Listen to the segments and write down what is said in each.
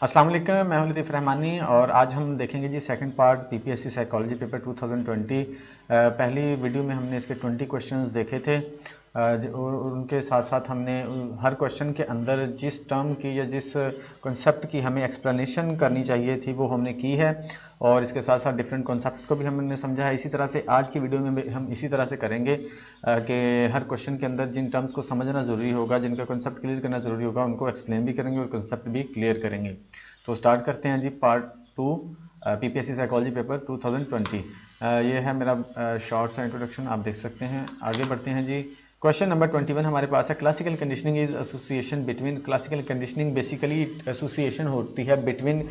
अस्सलाम वालेकुम, मैं हूं लतीफ़ रहमानी और आज हम देखेंगे जी second part PPSC psychology paper 2020। पहली वीडियो में हमने इसके 20 क्वेश्चंस देखे थे और उनके साथ साथ हमने हर क्वेश्चन के अंदर जिस टर्म की या जिस कॉन्सेप्ट की हमें एक्सप्लेनेशन करनी चाहिए थी वो हमने की है और इसके साथ साथ डिफरेंट कॉन्सेप्ट्स को भी हमने समझा है। इसी तरह से आज की वीडियो में हम इसी तरह से करेंगे कि हर क्वेश्चन के अंदर जिन टर्म्स को समझना ज़रूरी होगा, जिनका कॉन्सेप्ट क्लियर करना ज़रूरी होगा, उनको एक्सप्लेन भी करेंगे और कॉन्सेप्ट भी क्लियर करेंगे। तो स्टार्ट करते हैं जी पार्ट 2 पीपीएससी साइकोलॉजी पेपर 2020। ये है मेरा शॉर्ट सा इंट्रोडक्शन, आप देख सकते हैं। आगे बढ़ते हैं जी। क्वेश्चन नंबर 21 हमारे पास है। Classical conditioning is association between. Classical conditioning basically association होती है between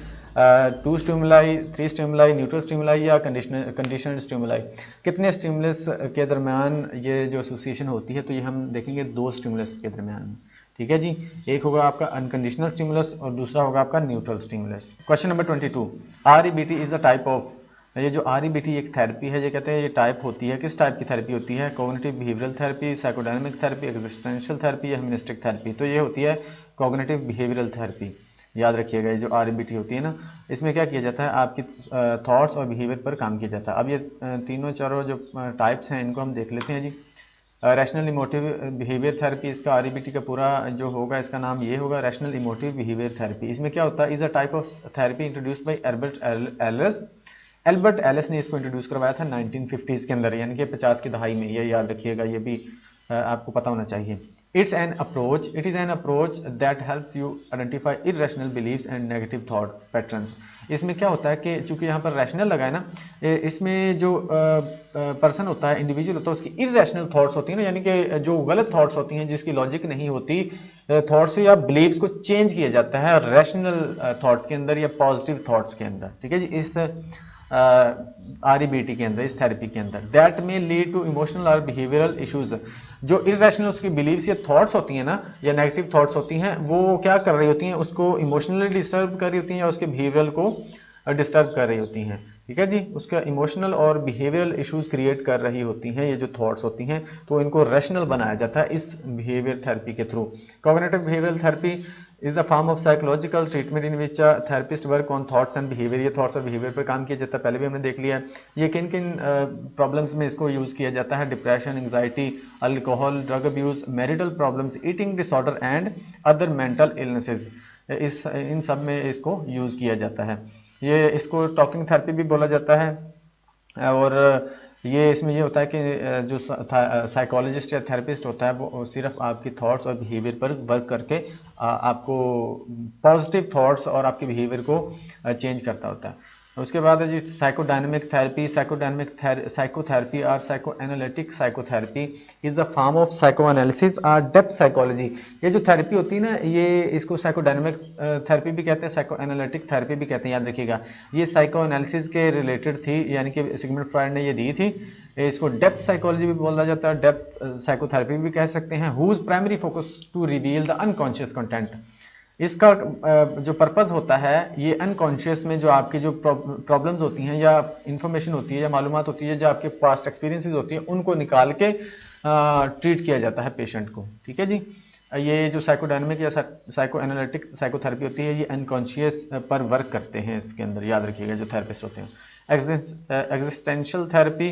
2 stimuli, 3 stimuli, neutral stimuli या कंडीशनल स्टिमुलाई। कितने स्टिमुलस के दरमियान ये जो एसोसिएशन होती है, तो ये हम देखेंगे 2 स्टिमुलस के दरमियान। ठीक है जी। एक होगा आपका अनकंडीशनल स्टिमुलस और दूसरा होगा आपका neutral stimulus. Question number 22, REBT is the type of. ये जो REBT एक थेरेपी है, ये कहते हैं ये टाइप होती है, किस टाइप की थेरेपी होती है? Cognitive behavioural therapy, psychodynamic therapy, existential therapy या ह्यूमनिस्टिक थेरेपी। तो ये होती है कॉग्निटिव बिहेवियरल थेरेपी। याद रखिएगा, ये जो REBT होती है ना, इसमें क्या किया जाता है, आपकी थॉट्स और बिहेवियर पर काम किया जाता है। अब ये तीनों चारों जो टाइप्स हैं इनको हम देख लेते हैं जी। रैशनल इमोटिव बिहेवियर थेरेपी, इसका REBT का पूरा जो होगा इसका नाम ये होगा, रैशनल इमोटिव बिहेवियर थेरेपी। इसमें क्या होता है, is a type of therapy introduced by Albert Ellis ने इसको इंट्रोड्यूस करवाया था 1950s के अंदर, यानी कि 50 की दहाई में। ये याद रखिएगा, ये भी आपको पता होना चाहिए। It is an approach that helps you identify irrational beliefs and negative thought patterns. इसमें क्या होता है कि चूंकि यहाँ पर रैशनल लगा है ना, इसमें जो पर्सन होता है, इंडिविजुअल होता है, उसकी इरेशनल थॉट्स होती हैं ना, यानी कि जो गलत थॉट्स होती हैं, जिसकी लॉजिक नहीं होती, थॉट्स या बिलीव्स को चेंज किया जाता है रैशनल थॉट्स के अंदर या पॉजिटिव थॉट्स के अंदर। ठीक है जी। इस REBT के अंदर, इस थेरेपी के अंदर, दैट में लीड टू इमोशनल और बिहेवियरल इश्यूज। जो इरेशनल उसकी बिलीव्स या थॉट्स होती हैं ना, या नेगेटिव थॉट्स होती हैं, वो क्या कर रही होती हैं, उसको इमोशनली डिस्टर्ब कर रही होती हैं या उसके बिहेवियरल को डिस्टर्ब कर रही होती हैं। ठीक है जी। उसका इमोशनल और बिहेवियरल इश्यूज क्रिएट कर रही होती हैं ये जो थॉट्स होती हैं, तो इनको रैशनल बनाया जाता है इस बिहेवियर थेरेपी के through. Cognitive behavioural therapy is a form of psychological treatment in which therapist work on thoughts and behaviour. ये थॉट्स और बिहेवियर पर काम किया जाता है, पहले भी हमने देख लिया है। ये किन किन प्रॉब्लम्स में इसको यूज़ किया जाता है? Depression, anxiety, alcohol, drug abuse, marital problems, eating disorder and other mental illnesses. इन सब में इसको यूज़ किया जाता है। ये इसको टॉकिंग थेरेपी भी बोला जाता है। और ये इसमें ये होता है कि जो साइकोलॉजिस्ट या थेरेपिस्ट होता है वो सिर्फ आपकी थॉट्स और बिहेवियर पर वर्क करके आपको पॉजिटिव थॉट्स और आपके बिहेवियर को चेंज करता होता है। उसके बाद है जी साइकोडायनामिक थेरेपी। साइकोथेरेपी और psychoanalytic psychotherapy is a form of psychoanalysis और डेप्थ साइकोलॉजी। ये जो थेरेपी होती है ना, ये इसको साइकोडायनामिक थेरेपी भी कहते हैं, साइकोएनालिटिक थेरेपी भी कहते हैं। याद रखिएगा, ये साइकोएनालिसिस के रिलेटेड थी, यानी कि सिगमंड फ्रॉइड ने ये दी थी। इसको डेप्थ साइकोलॉजी भी बोला जाता है, डेप्थ साइकोथेरेपी भी कह सकते हैं। Whose primary focus to reveal the unconscious content. इसका जो पर्पस होता है, ये अनकॉन्शियस में जो आपकी जो प्रॉब्लम्स होती हैं या इंफॉर्मेशन होती है या मालूमात होती है, जो आपके पास्ट एक्सपीरियंसेस होती है, उनको निकाल के ट्रीट किया जाता है पेशेंट को। ठीक है जी। ये जो साइकोडायनामिक या साइको एनालिटिक साइकोथेरेपी होती है, ये अनकॉन्शियस पर वर्क करते हैं इसके अंदर। याद रखिएगा, जो थेरेपिस्ट होते हैं। Existential therapy.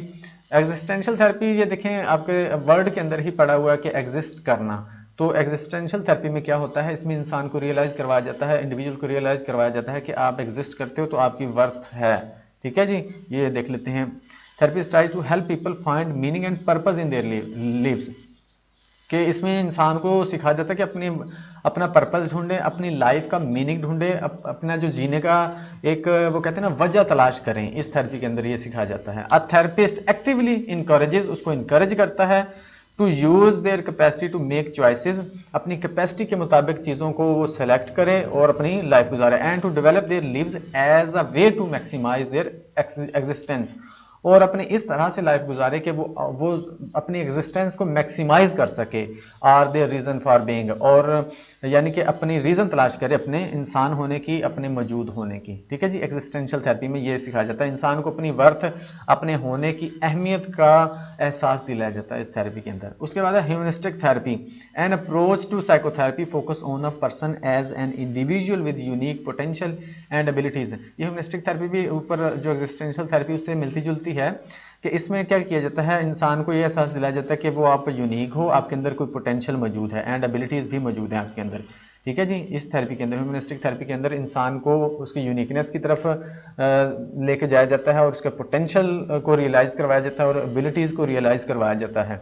एग्जिस्टेंशियल थेरेपी, ये देखें आपके वर्ड के अंदर ही पड़ा हुआ है कि एग्जिस्ट करना। तो एग्जिस्टेंशियल थेरेपी में क्या होता है, इसमें इंसान को रियलाइज करवाया जाता है, इंडिविजुअल को रियलाइज करवाया जाता है कि आप एग्जिस्ट करते हो तो आपकी वर्थ है। ठीक है जी। ये देख लेते हैं। Therapist tries to help people find meaning and purpose in their lives. कि इसमें इंसान को सिखाया जाता है कि अपना पर्पस ढूंढे, अपनी लाइफ का मीनिंग ढूंढे, अपना जो जीने का एक वो कहते हैं ना वजह तलाश करें। इस थेरेपी के अंदर ये सिखाया जाता है। अ थेरेपिस्ट एक्टिवली इनकरेजेस, उसको इनकरेज करता है to use their capacity to make choices, अपनी कैपेसिटी के मुताबिक चीज़ों को वो सेलेक्ट करे और अपनी लाइफ गुजारे। And to develop their lives as a way to maximise their existence, और अपने इस तरह से लाइफ गुजारे कि वो अपनी एग्जिस्टेंस को मैक्सिमाइज कर सके। Are their reason for being, और यानी कि अपनी रीज़न तलाश करे अपने इंसान होने की, अपने मौजूद होने की। ठीक है जी, एग्जिस्टेंशियल थेरेपी में ये सिखाया जाता है, इंसान को अपनी वर्थ, अपने होने की अहमियत का एहसास दिलाया जाता है इस थेरेपी के अंदर। उसके बाद है humanistic therapy, an approach to psychotherapy focus on a person as an individual with unique potential and abilities. ये ह्यूमनिस्टिक थेरेपी भी ऊपर जो एग्जिस्टेंशियल थेरेपी उससे मिलती जुलती है कि इसमें क्या किया जाता है, इंसान को ये एहसास दिलाया जाता है कि वो आप यूनिक हो, आपके अंदर कोई पोटेंशियल मौजूद है एंड एबिलिटीज़ भी मौजूद है आपके अंदर। ठीक है जी, इस थेरेपी के अंदर, ह्यूमनिस्टिक थेरेपी के अंदर इंसान को उसकी यूनिकनेस की तरफ लेके जाया जाता है और उसके पोटेंशियल को रियलाइज़ करवाया जाता है और एबिलिटीज़ को रियलाइज़ करवाया जाता है।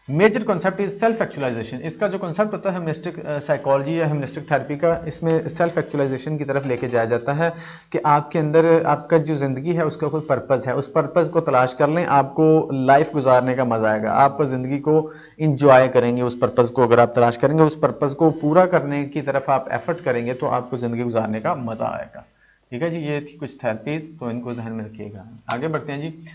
Major concept is self actualisation. इसका जो कॉन्सेप्ट होता है ह्यूमनिस्टिक साइकोलॉजी या ह्यूमनिस्टिक थेरेपी का, इसमें सेल्फ एक्चुअलाइजेशन की तरफ लेके जाया जाता है कि आपके अंदर आपका जो ज़िंदगी है उसका कोई पर्पज़ है, उस पर्पज़ को तलाश कर लें, आपको लाइफ गुजारने का मज़ा आएगा, आप ज़िंदगी को इंजॉय करेंगे। उस पर्पज़ को अगर आप तलाश करेंगे, उस पर्पज़ को पूरा करने की तरफ आप एफर्ट करेंगे तो आपको ज़िंदगी गुजारने का मज़ा आएगा। ठीक है जी, ये थी कुछ थेरेपीज़, तो इनको जहन में रखिएगा। आगे बढ़ते हैं जी।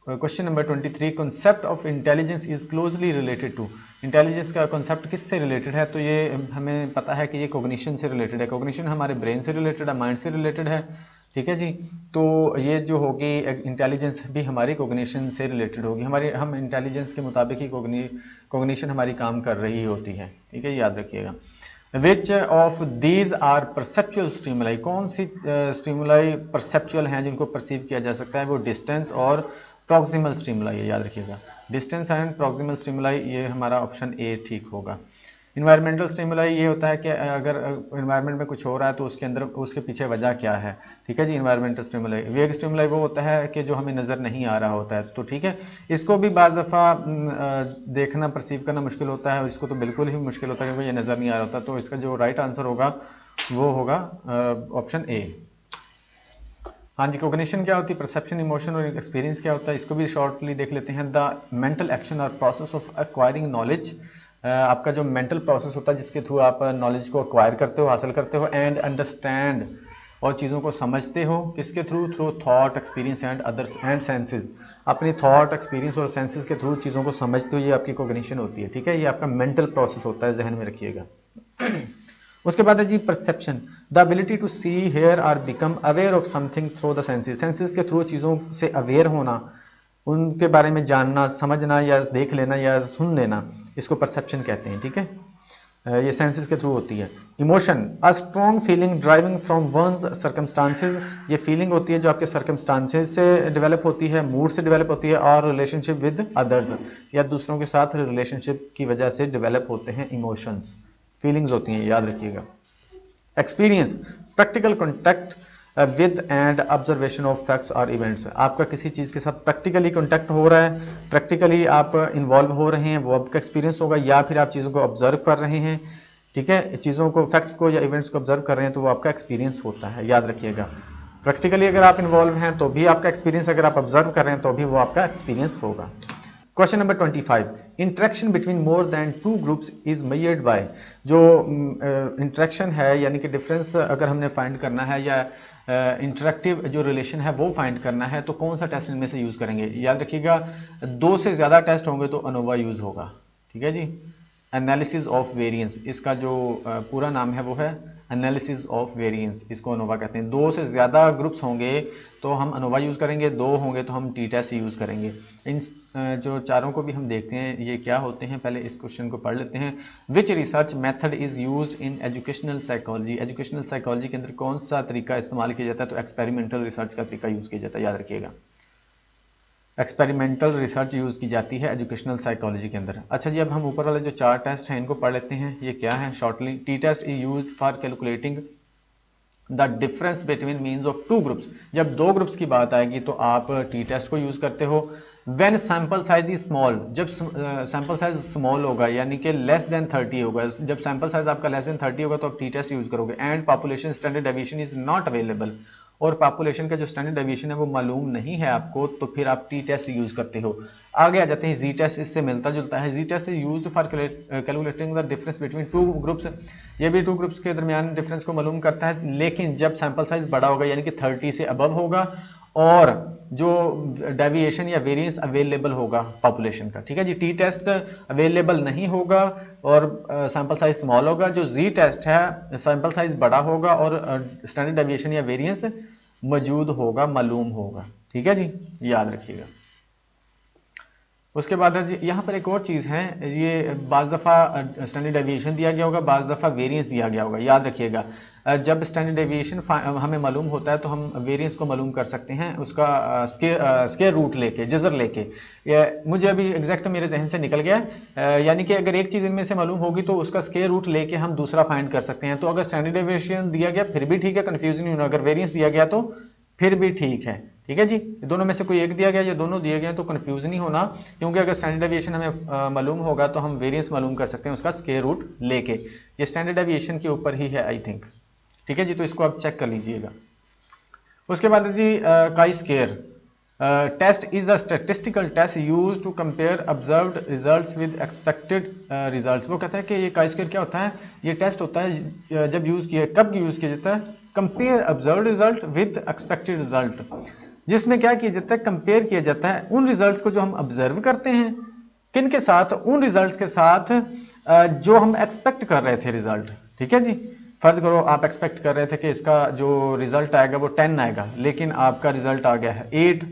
Question number 23, concept of intelligence is closely related to. Intelligence का कॉन्सेप्ट किससे रिलेटेड है? तो ये हमें पता है कि ये कोग्निशन से रिलेटेड है। कोग्निशन हमारे ब्रेन से रिलेटेड है, माइंड से रिलेटेड है। ठीक है जी, तो ये जो होगी इंटेलिजेंस भी हमारी कोग्निशन से रिलेटेड होगी। हम इंटेलिजेंस के मुताबिक ही कोग्निशन हमारी काम कर रही होती है। ठीक है, याद रखिएगा। Which of these are perceptual stimuli, कौन सी स्टिमुलाई परसेप्चुअल हैं जिनको परसीव किया जा सकता है? वो डिस्टेंस और प्रॉक्सिमल स्टिमुलाई, याद रखिएगा। डिस्टेंस एंड प्रॉक्सिमल स्टिमुलाई, ये हमारा ऑप्शन ए ठीक होगा। इन्वायरमेंटल स्टिमुलाई ये होता है कि अगर इन्वायरमेंट में कुछ हो रहा है तो उसके अंदर उसके पीछे वजह क्या है। ठीक है जी, इन्वायरमेंटल स्टिमुलाई। वेग स्टिमुलाई वो होता है कि जो हमें नज़र नहीं आ रहा होता है। तो ठीक है, इसको भी बाज़ दफ़ा देखना, परसीव करना मुश्किल होता है, और इसको तो बिल्कुल ही मुश्किल होता है क्योंकि ये नज़र नहीं आ रहा होता। तो इसका जो राइट आंसर होगा वो होगा ऑप्शन ए। हाँ जी, कोग्निशन क्या होती है, परसेप्शन, इमोशन और एक्सपीरियंस क्या होता है, इसको भी शॉर्टली देख लेते हैं। द मेंटल एक्शन और प्रोसेस ऑफ एक्वायरिंग नॉलेज, आपका जो मेंटल प्रोसेस होता है जिसके थ्रू आप नॉलेज को एक्वायर करते हो, हासिल करते हो। एंड अंडरस्टैंड, और चीज़ों को समझते हो, किसके through? Through thought, experience and others and senses. अपनी थॉट, एक्सपीरियंस और सेंसेस के थ्रू चीज़ों को समझते हो, ये आपकी कोग्निशन होती है। ठीक है, ये आपका मेंटल प्रोसेस होता है, जहन में रखिएगा। उसके बाद है जी perception, the ability to see, hear और become aware of something through the senses. Senses के थ्रू चीज़ों से अवेयर होना, उनके बारे में जानना, समझना या देख लेना या सुन लेना, इसको परसेप्शन कहते हैं। ठीक है, ये सेंसेस के थ्रू होती है। Emotion, a strong feeling driving from one's circumstances, ये फीलिंग होती है जो आपके सर्कमस्टांसेस से डेवलप होती है, मूड से डेवलप होती है, और रिलेशनशिप विद अदर्स, या दूसरों के साथ रिलेशनशिप की वजह से डेवलप होते हैं इमोशंस, फीलिंग्स होती हैं, याद रखिएगा। Experience, practical contact with and observation of facts और इवेंट्स, आपका किसी चीज़ के साथ प्रैक्टिकली कॉन्टैक्ट हो रहा है, प्रैक्टिकली आप इन्वॉल्व हो रहे हैं, वो आपका एक्सपीरियंस होगा। या फिर आप चीज़ों को ऑब्जर्व कर रहे हैं, ठीक है, चीज़ों को, फैक्ट्स को या इवेंट्स को ऑब्जर्व कर रहे हैं, तो वो आपका एक्सपीरियंस होता है, याद रखिएगा। प्रैक्टिकली अगर आप इन्वॉल्व हैं तो भी आपका एक्सपीरियंस, अगर आप ऑब्जर्व कर रहे हैं तो भी वो आपका एक्सपीरियंस होगा। Question number 25, interaction between more than two groups is measured by. जो इंटरेक्शन है, यानी कि डिफरेंस अगर हमने फाइंड करना है या इंटरेक्टिव जो रिलेशन है वो फाइंड करना है, तो कौन सा टेस्ट इनमें से यूज़ करेंगे? याद रखिएगा, 2 से ज़्यादा टेस्ट होंगे तो अनोवा यूज़ होगा। ठीक है जी, एनालिसिस ऑफ वेरिएंस, इसका जो पूरा नाम है वो है एनालिसिस ऑफ वेरिएंस, इसको अनोवा कहते हैं। 2 से ज़्यादा ग्रुप्स होंगे तो हम अनोवा यूज़ करेंगे, 2 होंगे तो हम टी टेस्ट यूज़ करेंगे। इन जो चारों को भी हम देखते हैं ये क्या होते हैं, पहले इस क्वेश्चन को पढ़ लेते हैं। Which research method is used in educational psychology, educational psychology के अंदर कौन सा तरीका इस्तेमाल किया जाता है? तो एक्सपेरिमेंटल रिसर्च का तरीका यूज़ किया जाता है, याद रखिएगा। एक्सपेरिमेंटल रिसर्च यूज़ की जाती है एजुकेशनल साइकोलॉजी के अंदर। अच्छा जी, अब हम ऊपर वाले जो 4 टेस्ट हैं इनको पढ़ लेते हैं, ये क्या है shortly. T test is used for calculating the difference between means of 2 groups. जब 2 ग्रुप्स की बात आएगी तो आप टी टेस्ट को यूज़ करते हो। When sample size is small, जब सैम्पल साइज स्मॉल होगा यानी कि लेस देन 30 होगा, जब सैम्पल साइज आपका लेस देन 30 होगा तो आप टी टेस्ट यूज़ करोगे। And population standard deviation is not available, और पॉपुलेशन का जो स्टैंडर्ड डेविएशन है वो मालूम नहीं है आपको, तो फिर आप टी टेस्ट यूज़ करते हो। आगे आ जाते हैं जी टेस्ट, इससे मिलता जुलता है। जी test is used for calculating the difference between 2 groups, ये भी 2 ग्रुप्स के दरमियान डिफरेंस को मालूम करता है, लेकिन जब सैम्पल साइज बड़ा होगा यानी कि 30 से अबव होगा और जो डेविएशन या वेरिएंस अवेलेबल होगा पॉपुलेशन का, ठीक है जी। टी टेस्ट अवेलेबल नहीं होगा और सैंपल साइज स्मॉल होगा। जो जी टेस्ट है सैंपल साइज बड़ा होगा और स्टैंडर्ड डेविएशन या वेरिएंस मौजूद होगा, मालूम होगा, ठीक है जी, याद रखिएगा। उसके बाद यहाँ पर एक और चीज़ है, ये बाज़ दफ़ा स्टैंडर्ड डेविएशन दिया गया होगा, बाज़ दफ़ा वेरिएंस दिया गया होगा, याद रखिएगा। जब स्टैंडर्ड डेविएशन हमें मालूम होता है तो हम वेरिएंस को मालूम कर सकते हैं उसका स्क्वायर रूट लेके, जज़र लेके। मुझे अभी एग्जैक्ट मेरे जहन से निकल गया, यानी कि अगर एक चीज़ इनमें से मालूम होगी तो उसका स्क्वायर रूट लेके हम दूसरा फाइंड कर सकते हैं। तो अगर स्टैंडर्ड डेविएशन दिया गया फिर भी ठीक है, कन्फ्यूजन नहीं होना। अगर वेरिएंस दिया गया तो फिर भी ठीक है, ठीक है जी। दोनों में से कोई एक दिया गया या दोनों दिए गए तो कंफ्यूज नहीं होना, क्योंकि अगर स्टैंडर्ड डेविएशन हमें मालूम होगा तो हम वेरिएंस मालूम कर सकते हैं उसका स्क्वायर रूट लेके। ये स्टैंडर्ड डेविएशन के ऊपर ही है आई थिंक, ठीक है जी। तो इसको आप चेक कर लीजिएगा। उसके बाद जी chi square test is a statistical test used to compare observed results with expected results. वो कहता है कि ये काई स्क्वायर क्या होता है, ये टेस्ट होता है जब यूज किया, कब यूज किया जाता है, compare observed result with expected result, जिसमें क्या किया जाता है, कंपेयर किया जाता है उन रिजल्ट्स को जो हम ऑब्जर्व करते हैं, किन के साथ, उन रिजल्ट्स के साथ जो हम एक्सपेक्ट कर रहे थे रिजल्ट, ठीक है जी। फर्ज करो आप एक्सपेक्ट कर रहे थे कि इसका जो रिजल्ट आएगा वो 10 आएगा, लेकिन आपका रिजल्ट आ गया है 8,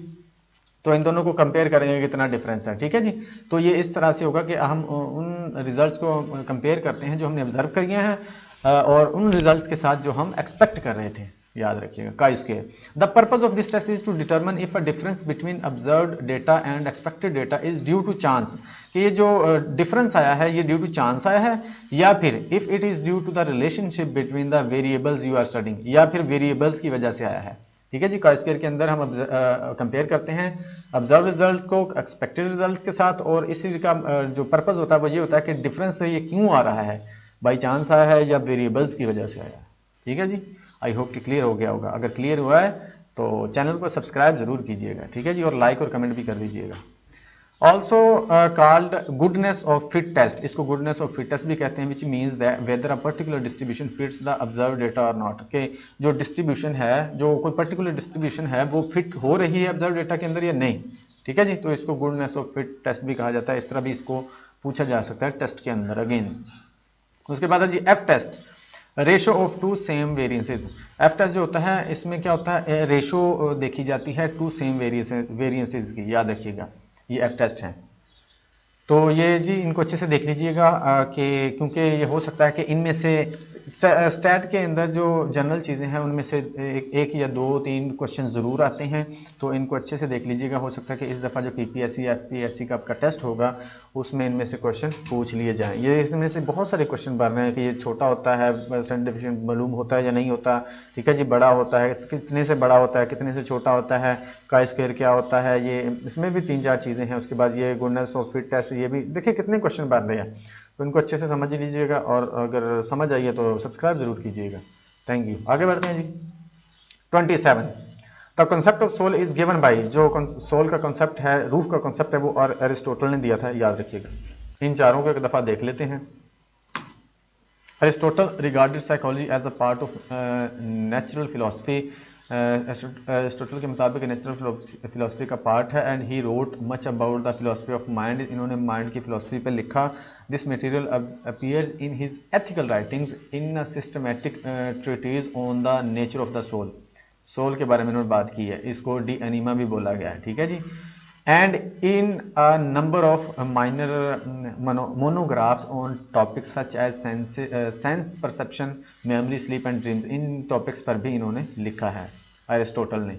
तो इन दोनों को कंपेयर करेंगे कितना डिफरेंस है, ठीक है जी। तो ये इस तरह से होगा कि हम उन रिजल्ट्स को कंपेयर करते हैं जो हमने ऑब्जर्व किए हैं और उन रिजल्ट्स के साथ जो हम एक्सपेक्ट कर रहे थे, याद रखिएगा chi square. The purpose of this test is to determine if a difference between observed data and expected data is due to chance, कि ये जो डिफरेंस आया है ये ड्यू टू चांस आया है, या फिर if it is due to the relationship between the variables you are studying, या फिर वेरिएबल्स की वजह से आया है, ठीक है जी। काई स्क्वायर के अंदर हम कंपेयर करते हैं ऑब्जर्व रिजल्ट्स को एक्सपेक्टेड रिजल्ट्स के साथ, और इसी का जो पर्पस होता है वो ये होता है कि डिफरेंस ये क्यों आ रहा है, बाई चांस आया है या वेरिएबल्स की वजह से आया है, ठीक है जी। आई होप कि क्लियर हो गया होगा। अगर क्लियर हुआ है तो चैनल को सब्सक्राइब जरूर कीजिएगा, ठीक है जी, और लाइक और कमेंट भी कर दीजिएगा। Also called goodness of fit test, इसको गुडनेस ऑफ फिट टेस्ट भी कहते हैं, which means that whether a particular distribution fits the observe data और नॉट, कि जो डिस्ट्रीब्यूशन है, जो कोई पर्टिकुलर डिस्ट्रीब्यूशन है वो फिट हो रही है ऑब्जर्व डेटा के अंदर या नहीं, ठीक है जी। तो इसको गुडनेस ऑफ फिट टेस्ट भी कहा जाता है, इस तरह भी इसको पूछा जा सकता है टेस्ट के अंदर अगेन। उसके बाद है जी F test, ratio of two same variances. F test जो होता है इसमें क्या होता है, रेशो देखी जाती है टू सेम वेरिएंसेस की, याद रखिएगा, ये एफ टेस्ट है। तो ये जी इनको अच्छे से देख लीजिएगा कि क्योंकि ये हो सकता है कि इनमें से स्टैट के अंदर जो जनरल चीज़ें हैं उनमें से एक या 2-3 क्वेश्चन ज़रूर आते हैं, तो इनको अच्छे से देख लीजिएगा। हो सकता है कि इस दफ़ा जो पीपीएससी या एफपीएससी का आपका टेस्ट होगा उसमें इनमें से क्वेश्चन पूछ लिए जाएँ। ये इसमें से बहुत सारे क्वेश्चन बन रहे हैं कि ये छोटा होता है, स्टैंडर्ड डेविएशन मालूम होता है या नहीं होता, ठीक है जी, बड़ा होता है, कितने से बड़ा होता है, कितने से छोटा होता है, काई स्क्वायर क्या होता है, ये इसमें भी 3-4 चीज़ें हैं। उसके बाद ये गुडनेस ऑफ फिट टेस्ट, ये भी देखिए कितने क्वेश्चन बन रहे हैं, तो इनको अच्छे से समझ लीजिएगा, और अगर समझ आइए तो सब्सक्राइब जरूर कीजिएगा। Thank you. आगे बढ़ते हैं जी। 27 the concept of soul is given by, जो सोल का कॉन्सेप्ट है, रूह का कॉन्सेप्ट है, वो और एरिस्टोटल ने दिया था, याद रखिएगा। इन चारों को एक दफ़ा देख लेते हैं। Aristotle regarded psychology as a part of natural philosophy, Aristotle के मुताबिक नेचुरल फिलोसफी का पार्ट है, and he wrote much about the philosophy of mind, इन्होंने माइंड की फिलोसफी पे लिखा। This material appears in his ethical writings in a systematic treatise on the nature of the soul, soul के बारे में इन्होंने बात की है, इसको डी एनिमा भी बोला गया है, ठीक है जी। And in a number of minor monographs on topics such as sense perception, memory, sleep and dreams, इन टॉपिक्स पर भी इन्होंने लिखा है एरिस्टोटल ने,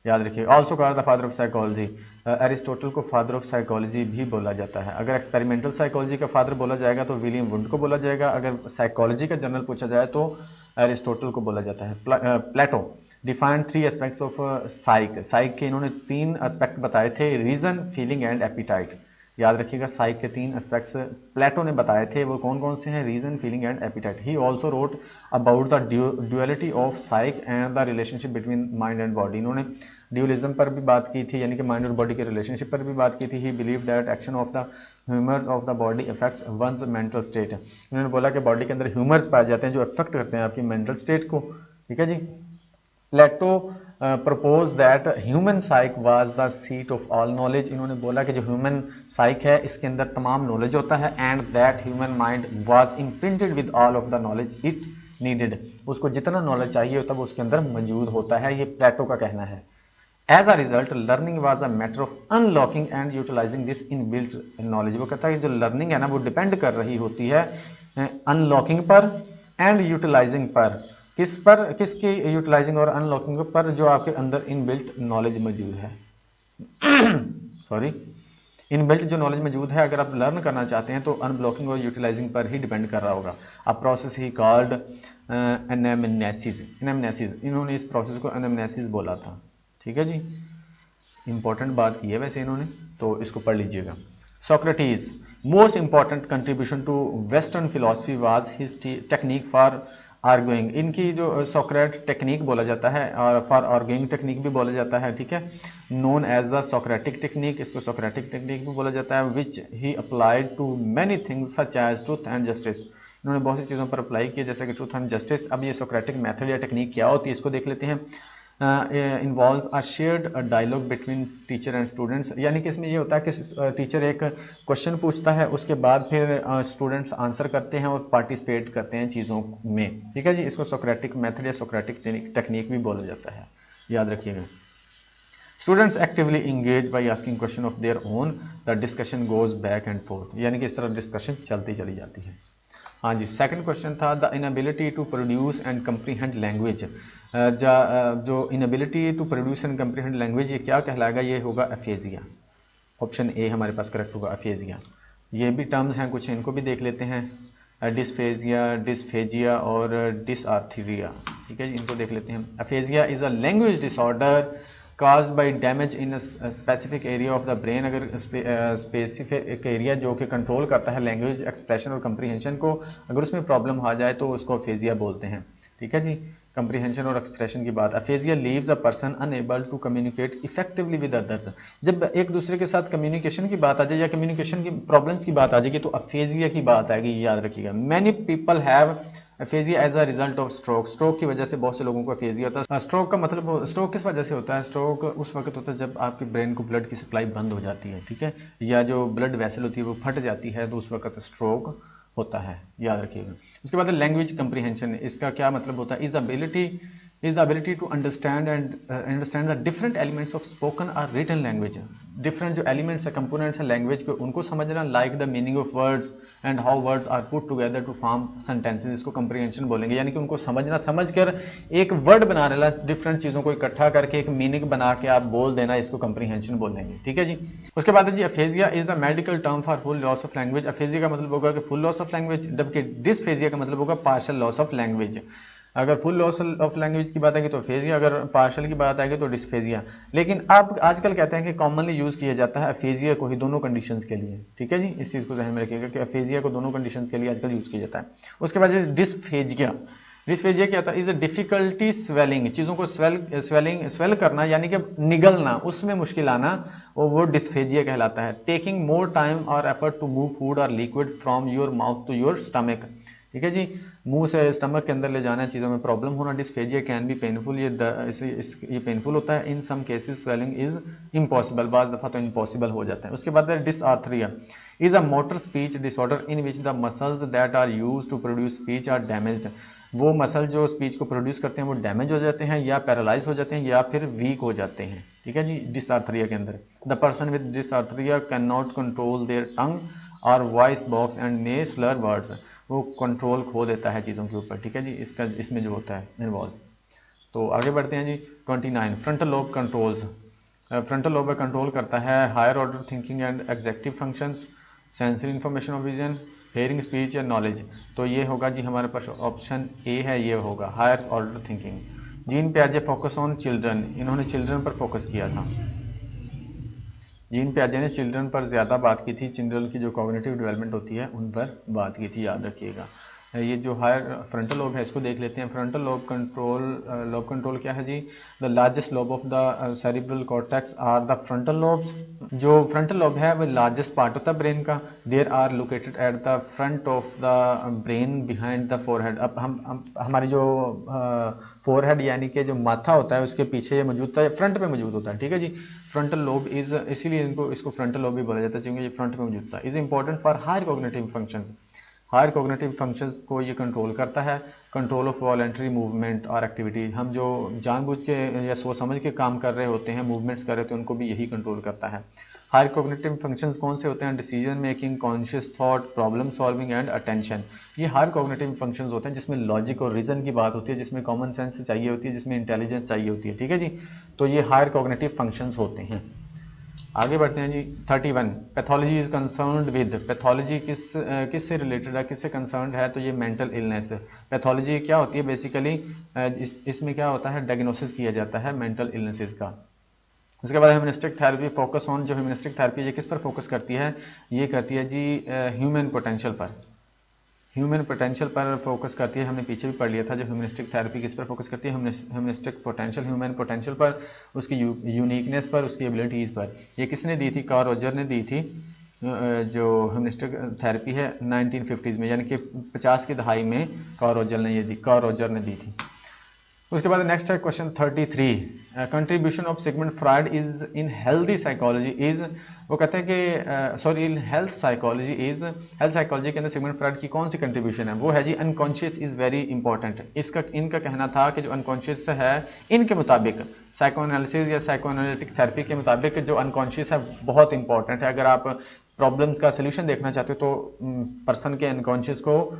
याद रखिए। Also called the father of psychology, Aristotle को फादर ऑफ साइकोलॉजी भी बोला जाता है। अगर एक्सपेरिमेंटल साइकोलॉजी का फादर बोला जाएगा तो विलियम वुंड को बोला जाएगा, अगर साइकोलॉजी का जनरल पूछा जाए तो एरिस्टोटल को बोला जाता है। प्लेटो डिफाइंड 3 एस्पेक्ट्स ऑफ साइक, साइक के इन्होंने 3 एस्पेक्ट बताए थे, रीजन, फीलिंग एंड एपिटाइट, याद रखिएगा। साइक के 3 एस्पेक्ट्स प्लेटो ने बताए थे, वो कौन कौन से हैं, reason, feeling and appetite. He also wrote about the duality of psyche and the relationship between mind and body, इन्होंने ड्यूअलिज्म पर भी बात की थी, यानी कि माइंड और बॉडी के रिलेशनशिप पर भी बात की थी। He believe that action of the humours of the body affects one's mental state, इन्होंने बोला कि बॉडी के अंदर ह्यूमर्स पाए जाते हैं जो अफेक्ट करते हैं आपकी मेंटल स्टेट को, ठीक है जी। Plato propose that human psyche was the seat of all knowledge. इन्होंने बोला कि जो ह्यूमन साइक है इसके अंदर तमाम नॉलेज होता है, and that human mind was imprinted with all of the knowledge it needed. उसको जितना नॉलेज चाहिए होता है वो उसके अंदर मौजूद होता है, ये प्लेटो का कहना है। As a result learning was a matter of unlocking and utilising this inbuilt knowledge. वो कहता है कि जो लर्निंग है ना वो डिपेंड कर रही होती है अनलॉकिंग पर एंड यूटिलाइजिंग पर। किस पर? किसकी यूटिलाइजिंग और अनलॉकिंग पर? जो आपके अंदर इनबिल्ट नॉलेज मौजूद है सॉरी, इनबिल्ट जो नॉलेज मौजूद है, अगर आप लर्न करना चाहते हैं तो अनब्लॉकिंग और यूटिलाइजिंग पर ही डिपेंड कर रहा होगा। A process he called anamnesis. इन्होंने इस प्रोसेस को एनामनेसिस बोला था। ठीक है जी, इंपॉर्टेंट बात की है वैसे इन्होंने, तो इसको पढ़ लीजिएगा। Socrates most important contribution to western philosophy was his technique for arguing. इनकी जो सोक्रेट टेक्निक बोला जाता है और फॉर आर्गुइंग टेक्निक भी बोला जाता है, ठीक है, known as the Socratic technique, इसको सोक्रेटिक टेक्निक भी बोला जाता है, which he applied to many things such as truth and justice. इन्होंने बहुत सी चीज़ों पर अप्लाई किया जैसे कि ट्रूथ एंड जस्टिस। अब ये सोक्रेटिक मेथड या टेक्निक क्या होती है इसको देख लेते हैं। Involves a shared dialogue between teacher and students, यानी कि इसमें ये होता है कि टीचर एक क्वेश्चन पूछता है, उसके बाद फिर स्टूडेंट्स आंसर करते हैं और पार्टिसिपेट करते हैं चीज़ों में। ठीक है जी, इसको सोक्रेटिक मेथड या सोक्रेटिक टेक्निक भी बोला जाता है, याद रखिएगा। Students actively engage by asking question of their own, the discussion goes back and fourth, यानी कि इस तरह डिस्कशन चलती चली जाती है। हाँ जी, सेकंड क्वेश्चन था the inability to produce and comprehend language. जो inability to produce and comprehend language ये क्या कहलाएगा? ये होगा अफेजिया। ऑप्शन ए हमारे पास करेक्ट होगा, अफेजिया। ये भी टर्म्स हैं कुछ, इनको भी देख लेते हैं। डिस्फेजिया, डिस्फेजिया और डिसआर्थरिया। ठीक है जी, इनको देख लेते हैं। Aphasia is a language disorder caused by damage in specific area of the brain. अगर स्पेसिफिक एरिया जो कि कंट्रोल करता है लैंग्वेज एक्सप्रेशन और कंप्रीहेंशन को, अगर उसमें प्रॉब्लम आ जाए तो उसको अफेजिया बोलते हैं। ठीक है जी, कंप्रीहेंशन और एक्सप्रेशन की बात। Aphasia leaves a person unable to communicate effectively with others. जब एक दूसरे के साथ कम्युनिकेशन की बात आ जाए या कम्युनिकेशन की प्रॉब्लम्स की बात आ जाएगी तो अफेजिया की बात आएगी, याद रखिएगा। Many people have aphasia as a result of stroke. Stroke की वजह से बहुत से लोगों को अफेजिया होता है। स्ट्रोक का मतलब, स्ट्रोक किस वजह से होता है? स्ट्रोक उस वक्त होता है जब आपके ब्रेन को ब्लड की सप्लाई बंद हो जाती है, ठीक है, या जो ब्लड वेसल होती है वो फट जाती है, तो उस वक्त स्ट्रोक होता है, याद रखिएगा। उसके बाद लैंग्वेज कंप्रीहेंशन, इसका क्या मतलब होता है? Is the ability to understand the different elements of spoken और रिटन लैंग्वेज। डिफरेंट जो एलिमेंट्स है, कंपोनेंट्स है लैंग्वेज के, उनको समझना, like the meaning of words and how words are put together to form sentences, इसको कंप्रीहेंशन बोलेंगे। यानी कि उनको समझना, समझकर एक वर्ड बना लेना, डिफरेंट चीज़ों को इकट्ठा करके एक मीनिंग बना के आप बोल देना, इसको कंप्रीहेंशन बोलेंगे। ठीक है जी। उसके बाद है जी aphasia is the medical term for full loss of language. Aphasia का मतलब होगा कि फुल लॉस ऑफ लैंग्वेज, जबकि डिसफेजिया का मतलब होगा पार्शियल लॉस ऑफ लैंग्वेज। अगर फुल लॉस ऑफ लैंग्वेज की बात आएगी तो अफेजिया, अगर पार्शियल की बात आएगी तो डिसफेजिया। लेकिन आप आजकल कहते हैं कि कॉमनली यूज़ किया जाता है अफेजिया को ही दोनों कंडीशंस के लिए। ठीक है जी, इस चीज़ को ध्यान में रखिएगा कि अफेजिया को दोनों कंडीशंस के लिए आजकल यूज़ किया जाता है। उसके बाद डिसफेजिया। डिसफेजिया क्या होता है? इज अ डिफिकल्टी स्वेलिंग, चीज़ों को स्वेल करना, यानी कि निगलना, उसमें मुश्किल आना, और वो डिसफेजिया कहलाता है। टेकिंग मोर टाइम और एफर्ट टू मूव फूड और liquid from your mouth to your stomach. ठीक है जी, मुंह से स्टमक के अंदर ले जाना, चीज़ों में प्रॉब्लम होना। डिसफेजिया कैन बी पेनफुल, ये पेनफुल होता है। In some cases swelling is impossible, बाज़ दफ़ा तो इम्पॉसिबल हो जाता है। उसके बाद dysarthria is a motor speech disorder in which the muscles that are use to produce speech are damaged. वो मसल जो स्पीच को प्रोड्यूस करते हैं वो डैमेज हो जाते हैं, या पैरालाइज हो जाते हैं, या फिर वीक हो जाते हैं। ठीक है जी, डिसआर्थरिया के अंदर the person with dysarthria can not control their tongue और voice box and may slur words. वो कंट्रोल खो देता है चीज़ों के ऊपर। ठीक है जी, इसका इसमें जो होता है इन्वॉल्व। तो आगे बढ़ते हैं जी। 29 frontal lobe controls. Frontal lobe control करता है higher order thinking and executive functions, sensory information of vision, hearing, speech या नॉलेज। तो ये होगा जी हमारे पास ऑप्शन ए है, ये होगा हायर ऑर्डर थिंकिंग। जीन पियाजे फोकस ऑन चिल्ड्रन, इन्होंने चिल्ड्रन पर फोकस किया था। जीन पियाजे ने चिल्ड्रन पर ज़्यादा बात की थी, चिल्ड्रन की जो कॉग्निटिव डेवलपमेंट होती है उन पर बात की थी, याद रखिएगा। ये जो हायर फ्रंटल लोब है इसको देख लेते हैं। फ्रंटल लोब कंट्रोल क्या है जी? The largest lobe of the cerebral cortex are the frontal lobes. जो फ्रंटल लोब है वो लार्जेस्ट पार्ट होता है ब्रेन का। They're are located at the front of the brain behind the forehead. अब हम हमारी जो फोरहेड यानी कि जो माथा होता है उसके पीछे ये मौजूद होता है, फ्रंट पे मौजूद होता है, ठीक है जी। फ्रंटल लोब इज, इसीलिए इसको फ्रंटल लोब भी बोला जाता है क्योंकि ये फ्रंट पे मौजूद होता है। Is important for higher cognitive functions. Higher cognitive functions को ये कंट्रोल करता है। कंट्रोल ऑफ वॉलंटरी मूवमेंट और एक्टिविटी, हम जो जानबूझ के या सोच समझ के काम कर रहे होते हैं, मूवमेंट्स कर रहे होते हैं, उनको भी यही कंट्रोल करता है। हायर कॉग्निटिव फंक्शंस कौन से होते हैं? Decision making, conscious thought, problem solving and attention. ये हायर कॉग्निटिव फंक्शंस होते हैं जिसमें लॉजिक और रीजन की बात होती है, जिसमें कॉमन सेंस चाहिए होती है, जिसमें इंटेलिजेंस चाहिए होती है, ठीक है जी। तो ये हायर कॉग्निटिव फंक्शंस होते हैं। आगे बढ़ते हैं जी। 31 pathology is concerned with. Pathology किससे रिलेटेड है, किससे कंसर्न्ड है? तो ये मेंटल इलनेस है। पैथोलॉजी क्या होती है बेसिकली? इसमें क्या होता है? डायग्नोसिस किया जाता है मेंटल इलनेसेस का। उसके बाद ह्यूमनिस्टिक थेरेपी फोकस ऑन। जो ह्यूमनिस्टिक थेरेपी ये किस पर फोकस करती है? ये करती है जी ह्यूमन पोटेंशियल पर। ह्यूमन पोटेंशियल पर फोकस करती है। हमने पीछे भी पढ़ लिया था जो ह्यूमनिस्टिक थेरेपी किस पर फोकस करती है? ह्यूमनिस्टिक पोटेंशियल, ह्यूमन पोटेंशियल पर, उसकी यूनिकनेस पर, उसकी एबिलिटीज़ पर। ये किसने दी थी? कार्ल रोजर ने दी थी। जो ह्यूमनिस्टिक थेरेपी है 1950s में, यानी कि 50 की दहाई में कार्ल रोजर ने दी थी। उसके बाद नेक्स्ट है question 33, contribution of Sigmund Freud is in healthy psychology is. वो कहते हैं कि इन हेल्थ साइकोलॉजी के अंदर सिगमंड फ्रॉयड की कौन सी कंट्रीब्यूशन है? वो है जी अनकॉन्शियस इज वेरी इंपॉर्टेंट। इनका कहना था कि जो अनकॉन्शियस है, इनके मुताबिक साइकोएनालिसिस या साइकोएनालिटिक थेरेपी के मुताबिक जो अनकॉन्शियस है बहुत इंपॉर्टेंट है। अगर आप प्रॉब्लम्स का सोल्यूशन देखना चाहते हो तो पर्सन के अनकॉन्शियस को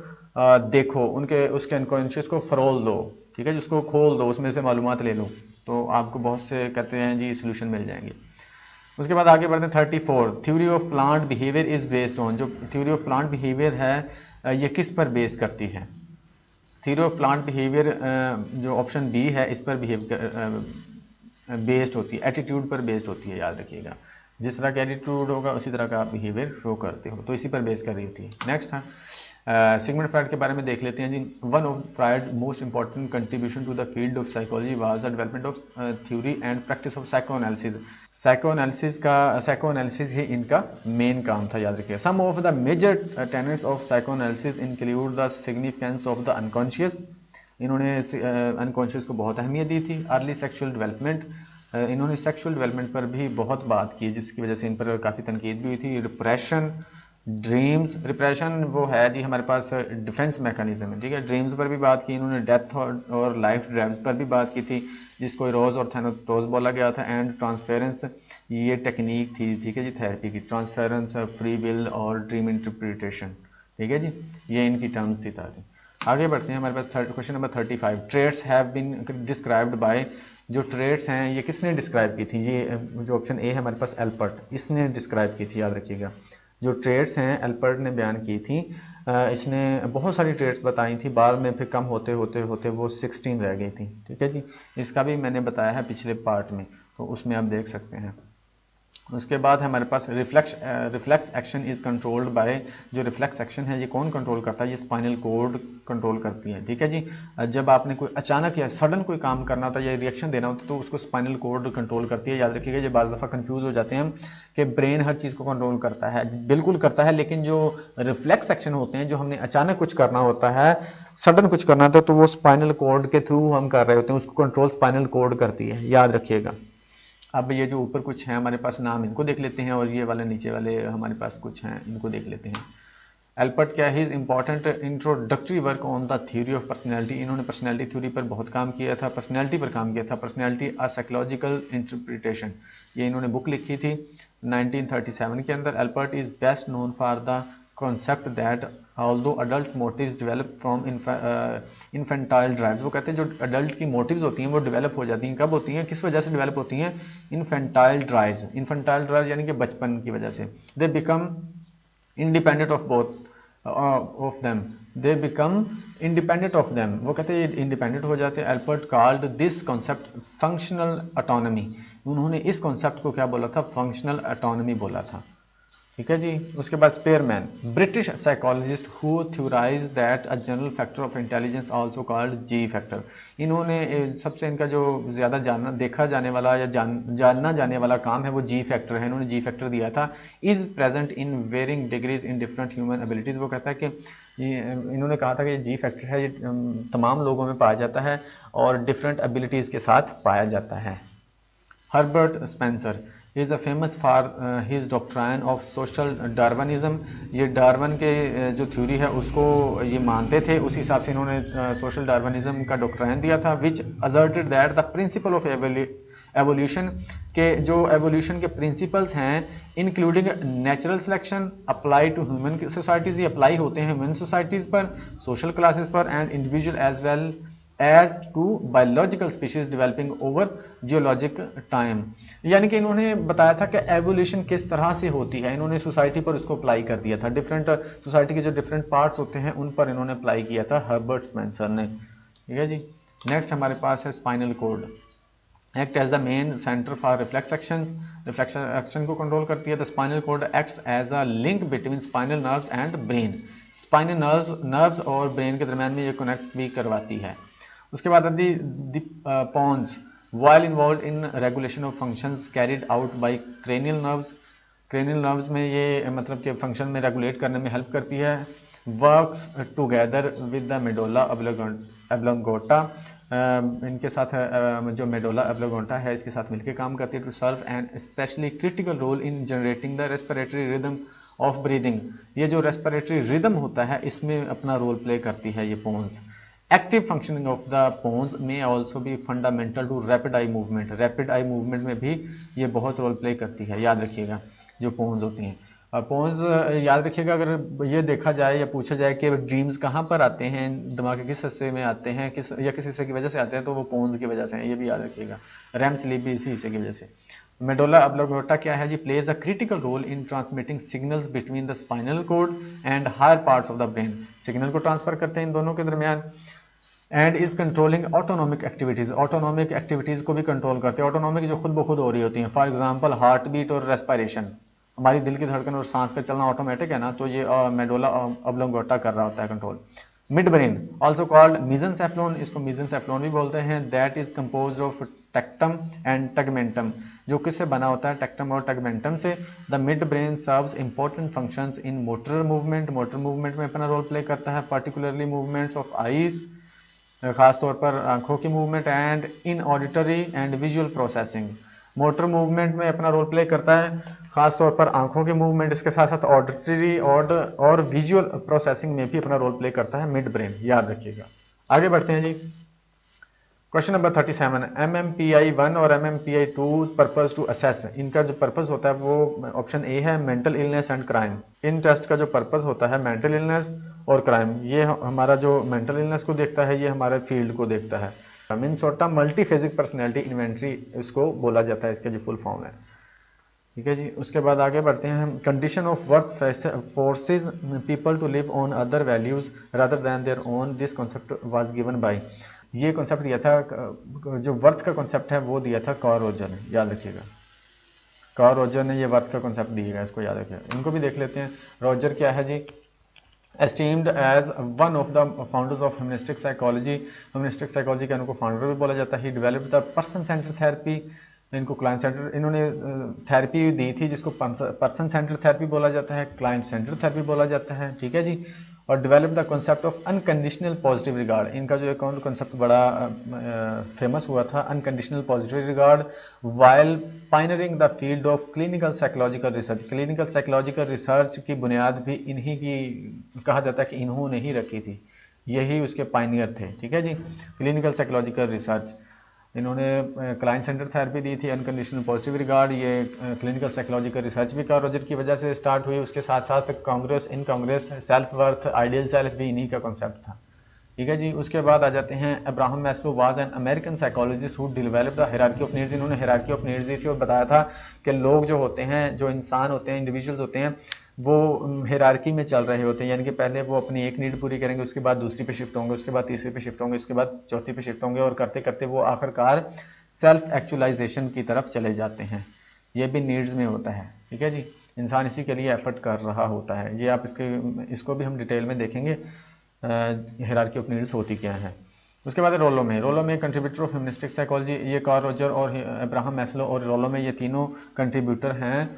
देखो, उसके अनकॉन्शियस को फरोल दो, ठीक है, जिसको खोल दो, उसमें से मालूमात ले लो, तो आपको बहुत से कहते हैं जी सोल्यूशन मिल जाएंगे। उसके बाद आगे बढ़ते हैं 34, theory of plant behaviour is based on. जो थ्योरी ऑफ प्लांट बिहेवियर है ये किस पर बेस करती है? थ्योरी ऑफ प्लांट बिहेवियर जो ऑप्शन बी है इस पर बेस्ड होती है, एटीट्यूड पर बेस्ड होती है, याद रखिएगा। जिस तरह का एटीट्यूड होगा उसी तरह का आप बिहेवियर शो करते हो, तो इसी पर बेस कर रही होती है। नेक्स्ट है सिगमंड फ्रॉयड के बारे में देख लेते हैं जी। One of Freud's most important contribution to the field of psychology was the development of theory and practice of psychoanalysis. Psychoanalysis ही इनका मेन काम था, याद रखिएगा। Some of the major tenets of psychoanalysis include the significance of the unconscious. इन्होंने unconscious को बहुत अहमियत दी थी। अर्ली सेक्सुअल डेवलपमेंट, इन्होंने सेक्सुअल डेवलपमेंट पर भी बहुत बात की, जिसकी वजह से इन पर काफ़ी तनकीद भी हुई थी। रिप्रेशन, ड्रीम्स, रिप्रेशन वो है जी हमारे पास डिफेंस मैकेनिज्म है, ठीक है। ड्रीम्स पर भी बात की इन्होंने, डेथ और लाइफ ड्राइव्स पर भी बात की थी, जिसको रोज और थैनाटोस बोला गया था। एंड ट्रांसफेरेंस, ये टेक्निक थी, ठीक है जी, थेरेपी की। ट्रांसफेरेंस, फ्री विल और ड्रीम इंटरप्रिटेशन, ठीक है जी, ये इनकी टर्म्स थी सारी। आगे बढ़ते हैं हमारे पास question number 35, traits have been described by. जो ट्रेड्स हैं ये किसने डिस्क्राइब की थी? ये जो ऑप्शन ए है हमारे पास एल्पर्ट, इसने डिस्क्राइब की थी, याद रखिएगा। जो ट्रेड्स हैं एल्पर्ट ने बयान की थी। इसने बहुत सारी ट्रेड्स बताई थी, बाद में फिर कम होते होते वो 16 रह गई थी, ठीक है जी। इसका भी मैंने बताया है पिछले पार्ट में, तो उसमें आप देख सकते हैं। उसके बाद हमारे पास reflex action is controlled by. जो रिफ्लेक्स एक्शन है ये कौन कंट्रोल करता है? ये स्पाइनल कोड कंट्रोल करती है, ठीक है जी। जब आपने कोई अचानक या सडन कोई काम करना होता है या रिएक्शन देना होता है तो उसको स्पाइनल कोड कंट्रोल करती है, याद रखिएगा। ये बाज़ दफ़ा कंफ्यूज हो जाते हैं कि ब्रेन हर चीज़ को कंट्रोल करता है, बिल्कुल करता है, लेकिन जो रिफ्लेक्स एक्शन होते हैं, जो हमने अचानक कुछ करना होता है, सडन कुछ करना होता है, तो वो स्पाइनल कोड के थ्रू हम कर रहे होते हैं, उसको कंट्रोल स्पाइनल कोड करती है, याद रखिएगा। अब ये जो ऊपर कुछ है हमारे पास नाम, इनको देख लेते हैं, और ये वाले नीचे वाले हमारे पास कुछ हैं, इनको देख लेते हैं। एल्पर्ट क्या है? His important introductory work on the theory of personality. इन्होंने पर्सनैलिटी थ्योरी पर बहुत काम किया था, पर्सनैलिटी पर काम किया था। पर्सनैलिटी अ साइकोलॉजिकल इंटरप्रिटेशन, ये इन्होंने बुक लिखी थी 1937 के अंदर। Allport is best known for the concept that although adult motives develop from infantile drives. वो कहते हैं जो अडल्ट की मोटिव्स होती हैं वो डेवलप हो जाती हैं, कब होती हैं, किस वजह से डेवलप होती हैं? Infantile drives. इन्फेंटाइल ड्राइव्स यानी कि बचपन की वजह से। They become independent of both of them, they become independent of them. वो कहते हैं इंडिपेंडेंट हो जाते हैं। Allport called this concept functional autonomy. उन्होंने इस कॉन्सेप्ट को क्या बोला था? फंक्शनल ऑटोनॉमी बोला था। ठीक है जी। उसके बाद Spearman, British psychologist who theorise that a general factor of intelligence also called ji factor. इन्होंने सबसे इनका जो ज़्यादा देखा जाने वाला या जानना जाने वाला काम है वो जी फैक्टर है। इन्होंने जी फैक्टर दिया था, is present in varying degrees in different human abilities. वो कहता है कि इन्होंने कहा था कि जी फैक्टर है, ये तमाम लोगों में पाया जाता है और डिफरेंट एबिलिटीज़ के साथ पाया जाता है। Herbert Spencer is a famous for his doctrine of social Darwinism. ये डार्विन के जो थ्योरी है उसको ये मानते थे, उस हिसाब से इन्होंने सोशल डार्विनिज्म का डॉक्ट्राइन दिया था, which asserted that the principle of evolution के जो एवोल्यूशन के प्रिंसिपल्स हैं including natural selection apply to human societies, ये अप्लाई होते हैं ह्यूमन सोसाइटीज़ पर, सोशल क्लासेस पर and individual as well as to biological species developing over geologic time. यानी कि इन्होंने बताया था कि एवोल्यूशन किस तरह से होती है, इन्होंने सोसाइटी पर उसको अप्लाई कर दिया था, डिफरेंट सोसाइटी के जो डिफरेंट पार्ट्स होते हैं उन पर इन्होंने अप्लाई किया था हर्बर्ट स्पेंसर ने। ठीक है जी। नेक्स्ट हमारे पास है spinal cord, act as the main centre for reflex action को कंट्रोल करती है। The spinal cord acts as a link between spinal nerves and brain. Spinal nerves और ब्रेन के दरमियान में ये कनेक्ट भी करवाती है। उसके बाद the pons while involve in regulation of functions carried out by cranial nerves. Cranial nerves में ये मतलब कि फंक्शन में रेगुलेट करने में हेल्प करती है। Works together with the medulla oblongata, इनके साथ जो मेडोला ऑब्लोंगेटा है इसके साथ मिलकर काम करती है। To serve an especially critical role in generating the respiratory rhythm of breathing. ये जो रेस्पिरेटरी रिदम होता है इसमें अपना रोल प्ले करती है ये pons. Active functioning of the pons में ऑल्सो भी fundamental to rapid eye movement. Rapid eye movement में भी ये बहुत रोल प्ले करती है, याद रखिएगा जो पोन्स होती हैं। पोन्स याद रखिएगा, अगर ये देखा जाए या पूछा जाए कि ड्रीम्स कहाँ पर आते हैं, दिमाग के किस हिस्से में आते हैं, किस हिस्से की वजह से आते हैं, तो वो पोन्स की वजह से हैं, ये भी याद रखिएगा। रैम स्लीप भी इसी हिस्से की वजह से। मेडोला ऑब्लोंगेटा क्या है जी, plays a critical role in transmitting signals between the spinal cord and higher parts of the brain. Signal को ट्रांसफर करते हैं इन दोनों के दरमियान। And is controlling autonomic activities, autonomic activities को भी कंट्रोल करते हैं। ऑटोनॉमिक जो खुद ब खुद हो रही होती हैं, फॉर एग्जांपल हार्ट बीट और रेस्पिरेशन, हमारी दिल की धड़कन और सांस का चलना ऑटोमेटिक है ना, तो ये मेडोला ऑब्लोंगेटा कर रहा होता है control. Midbrain also called mesencephalon, इसको मीजेंसेफ्लोन भी बोलते हैं। That is compose of tectum and tegmentum, जो किससे बना होता है, टेक्टम और टगमेंटम से। The midbrain serves important functions in motor movement, motor movement में अपना रोल प्ले करता है, पर्टिकुलरली मूवमेंट्स ऑफ आईज, खास तौर पर आंखों की movement, and in auditory and visual processing. Motor movement में अपना रोल प्ले करता है, खास तौर पर आंखों की मूवमेंट, इसके साथ साथ ऑडिटरी और विजुअल प्रोसेसिंग में भी अपना रोल प्ले करता है मिड ब्रेन, याद रखिएगा। आगे बढ़ते हैं जी। क्वेश्चन नंबर 37, MMPI-1 और MMPI-2 पर्पस टू असेस। इनका जो पर्पस होता है वो ऑप्शन ए है, मेंटल इलनेस एंड क्राइम। इन टेस्ट का जो पर्पस होता है मेंटल इलनेस और क्राइम, ये हमारा जो मेंटल इलनेस को देखता है, ये हमारे फील्ड को देखता है। मिनेसोटा मल्टीफेजिक पर्सनैलिटी इन्वेंट्री इसको बोला जाता है, इसका जो फुल फॉर्म है। ठीक है जी। उसके बाद आगे बढ़ते हैं। Condition of worth forces people to live on other values rather than their own, this concept was given by. ये कॉन्सेप्ट दिया था, जो वर्थ का कॉन्सेप्ट है वो दिया था कार्ल रोजर ने, याद रखिएगा। कार्ल रोजर ने ये वर्थ का कॉन्सेप्ट दिएगा, इसको याद रखिएगा। इनको भी देख लेते हैं। रोजर क्या है जी, esteemed as one of the founders of humanistic psychology. Humanistic psychology का इनको फाउंडर भी बोला जाता है। He developed the person centre therapy, इनको क्लाइंट सेंटर, इन्होंने थेरेपी दी थी जिसको पर्सन सेंटर थेरेपी बोला जाता है, क्लाइंट सेंटर थेरेपी बोला जाता है। ठीक है जी। और develop the concept of unconditional positive regard, इनका जो एक कॉन्सेप्ट बड़ा फेमस हुआ था, unconditional positive regard, while pioneering the field of clinical psychological research. Clinical psychological research की बुनियाद भी इन्हीं की, कहा जाता है कि इन्होंने ही रखी थी, यही उसके पायनियर थे। ठीक है जी। क्लिनिकल साइकोलॉजिकल रिसर्च, इन्होंने क्लाइंट सेंटर थेरेपी दी थी, अनकंडीशनल पॉजिटिव रिगार्ड, ये क्लिनिकल साइकोलॉजिकल रिसर्च भी कार्ल रोजर की वजह से स्टार्ट हुई। उसके साथ साथ congruence, incongruence, self worth, ideal self भी इन्हीं का कॉन्सेप्ट था। ठीक है जी। उसके बाद आ जाते हैं, Abraham Maslow was an American psychologist who developed the hierarchy of needs. इन्होंने हायरार्की ऑफ नीड्स दी थी और बताया था कि लोग जो होते हैं, जो इंसान होते हैं, इंडिविजुअल्स होते हैं, वो हायरार्की में चल रहे होते हैं, यानी कि पहले वो अपनी एक नीड पूरी करेंगे, उसके बाद दूसरी पे शिफ्ट होंगे, उसके बाद तीसरी पे शिफ्ट होंगे, उसके बाद चौथी पे शिफ्ट होंगे, और करते करते वो आखिरकार सेल्फ एक्चुअलाइजेशन की तरफ चले जाते हैं। ये भी नीड्स में होता है। ठीक है जी। इंसान इसी के लिए एफर्ट कर रहा होता है। ये आप इसको भी हम डिटेल में देखेंगे हायरार्की ऑफ नीड्स होती क्या है। उसके बाद रोलो में कंट्रीब्यूटर ऑफ ह्यूमनिस्टिक साइकोलॉजी, ये कार्ल रॉजर और अब्राहम मैस्लो और रोलो में, ये तीनों कंट्रीब्यूटर हैं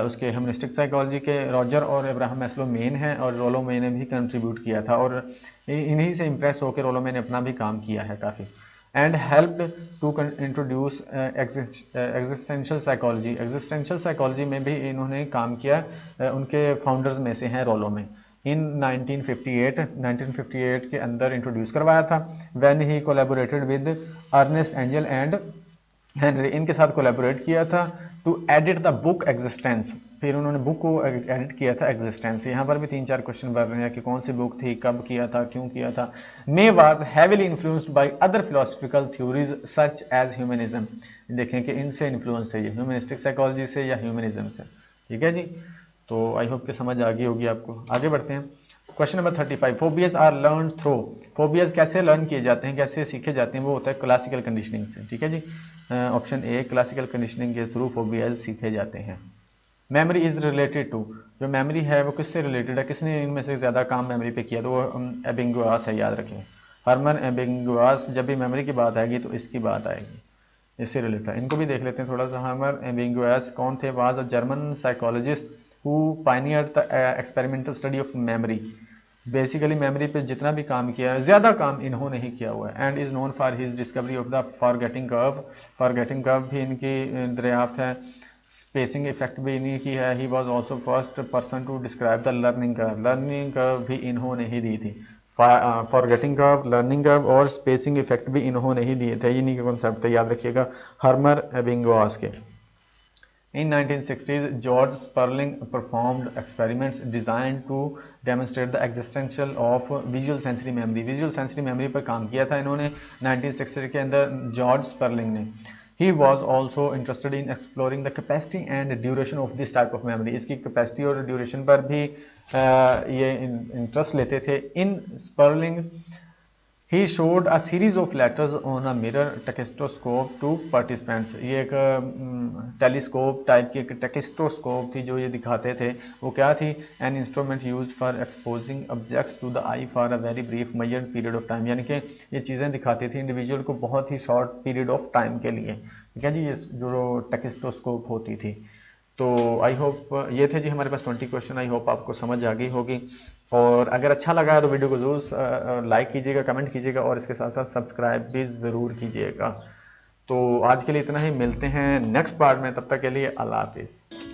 उसके ह्यूमनिस्टिक साइकोलॉजी के। रॉजर और अब्राहम मैस्लो मेन हैं और रोलो में ने भी कंट्रीब्यूट किया था और इन्हीं से इम्प्रेस होकर रोलो में ने अपना भी काम किया है काफ़ी। And helped to introduce existential psychology में भी इन्होंने काम किया, उनके फाउंडर्स में से हैं रोलो में। इन 1958 के अंदर इंट्रोड्यूस करवाया था। When he collaborated with Ernest Angel and Henry, इनके साथ कोलैबोरेट किया था to edit the book existence, फिर उन्होंने बुक को एडिट किया था एग्जिस्टेंस। यहाँ पर भी 3-4 क्वेश्चन बन रहे हैं कि कौन सी बुक थी, कब किया था, क्यों किया था। May was heavily influenced by other philosophical theories such as humanism, देखें कि इनसे इन्फ्लुएंस है ये, ह्यूमनिस्टिक साइकोलॉजी से या ह्यूमनिज्म से। ठीक है जी, तो आई होप कि समझ आ गई होगी आपको। आगे बढ़ते हैं, question number 35। Phobias are learned through, phobias कैसे लर्न किए जाते हैं, कैसे सीखे जाते हैं, वो होता है क्लासिकल कंडीशनिंग से। ठीक है जी, ऑप्शन ए, क्लासिकल कंडीशनिंग के थ्रू फोबियाज सीखे जाते हैं। मेमोरी इज रिलेटेड टू, जो मेमोरी है वो किससे रिलेटेड है, किसने इनमें से ज़्यादा काम मेमोरी पे किया, तो वो एबिंगुआस है, याद रखें। हरमन एबिंगुआस, जब भी मेमोरी की बात आएगी तो इसकी बात आएगी, इससे रिलेटेड है। इनको भी देख लेते हैं थोड़ा सा। हरमन एबिंगुआस कौन थे, was a German psychologist who pioneered the experimental study of memory. Basically memory पे जितना भी काम किया है, ज़्यादा काम इन्होंने ही किया हुआ है। And is known for his discovery of the forgetting curve, forgetting curve भी इनकी दरियाफ्त है। स्पेसिंग इफेक्ट भी इन्हीं की है। He was also first person to describe the learning curve भी इन्होंने ही दी थी। फॉरगेटिंग कर्व, लर्निंग कर्व और स्पेसिंग इफेक्ट भी इन्होंने ही दिए थे। इन्हीं के कॉन्सेप्ट थे, याद रखिएगा, हर्मर एबिंगुआस के। In 1960s, George Sperling performed experiments designed to demonstrate the existential of visual sensory memory. Visual sensory memory पर काम किया था इन्होंने 1960 के अंदर जॉर्ज स्पर्लिंग ने। He was also interested in exploring the capacity and duration of this type of memory. इसकी capacity और duration पर भी ये इंटरेस्ट लेते थे। In Sperling He showed a series of letters on a mirror टेकिस्टोस्कोप to participants. ये एक telescope type की एक टेकिस्टोस्कोप थी जो ये दिखाते थे। वो क्या थी, an instrument use for exposing objects to the eye for a very brief measured period of time, यानी कि ये चीज़ें दिखाती थी इंडिविजुअल को बहुत ही शॉर्ट पीरियड ऑफ टाइम के लिए। ठीक है जी, ये जो टेकिस्टोस्कोप होती थी। तो आई होप ये थे जी हमारे पास 20 क्वेश्चन। आई होप आपको समझ आ गई होगी, और अगर अच्छा लगा है तो वीडियो को ज़रूर लाइक कीजिएगा, कमेंट कीजिएगा और इसके साथ साथ सब्सक्राइब भी ज़रूर कीजिएगा। तो आज के लिए इतना ही, मिलते हैं नेक्स्ट पार्ट में, तब तक के लिए अल्लाह हाफिज़।